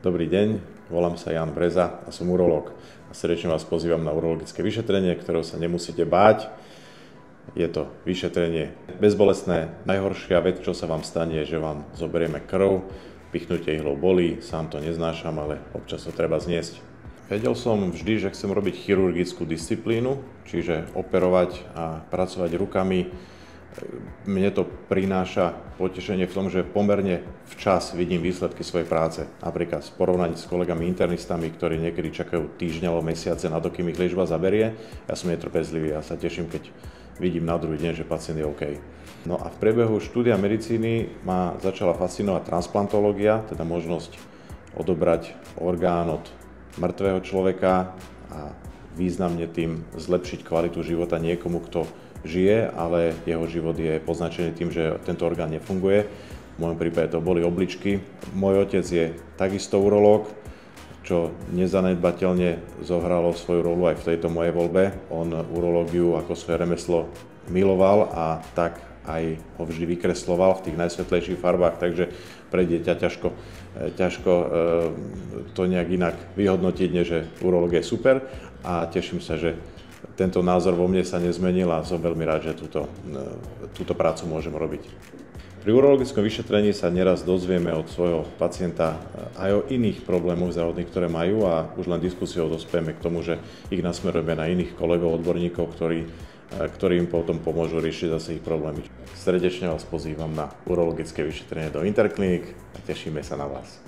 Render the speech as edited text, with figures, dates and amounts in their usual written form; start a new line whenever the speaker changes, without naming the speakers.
Dobrý deň, volám sa Jan Breza a som urológ. A srdečne vás pozývam na urologické vyšetrenie, ktorého sa nemusíte báť. Je to vyšetrenie bezbolestné. Najhoršia vec, čo sa vám stane, je, že vám zoberieme krv, pichnutie ihlou bolí, sám to neznášam, ale občas to treba zniesť. Vedel som vždy, že chcem robiť chirurgickú disciplínu, čiže operovať a pracovať rukami. Mne to prináša potešenie v tom, že pomerne včas vidím výsledky svojej práce. Napríklad v porovnaní s kolegami internistami, ktorí niekedy čakajú týždňa alebo mesiace na to, kým ich liečba zaberie. Ja som netrpezlivý a sa teším, keď vidím na druhý deň, že pacient je OK. No a v priebehu štúdia medicíny ma začala fascinovať transplantológia, teda možnosť odobrať orgán od mŕtvého človeka a významne tým zlepšiť kvalitu života niekomu, kto žije, ale jeho život je poznačený tým, že tento orgán nefunguje. V mojom prípade to boli obličky. Môj otec je takisto urológ, čo nezanedbateľne zohralo svoju rolu aj v tejto mojej voľbe. On urológiu ako svoje remeslo miloval a tak aj ho vždy vykresloval v tých najsvetlejších farbách, takže pre dieťa ťažko to nejak inak vyhodnotiť, než že urológ je super, a teším sa, že tento názor vo mne sa nezmenil a som veľmi rád, že túto prácu môžem robiť. Pri urologickom vyšetrení sa neraz dozvieme od svojho pacienta aj o iných problémoch zdravotných, ktoré majú, a už len diskusiou dospieme k tomu, že ich nasmerujeme na iných kolegov, odborníkov, ktorí im potom pomôžu riešiť zase ich problémy. Srdečne vás pozývam na urologické vyšetrenie do Interklinik a tešíme sa na vás.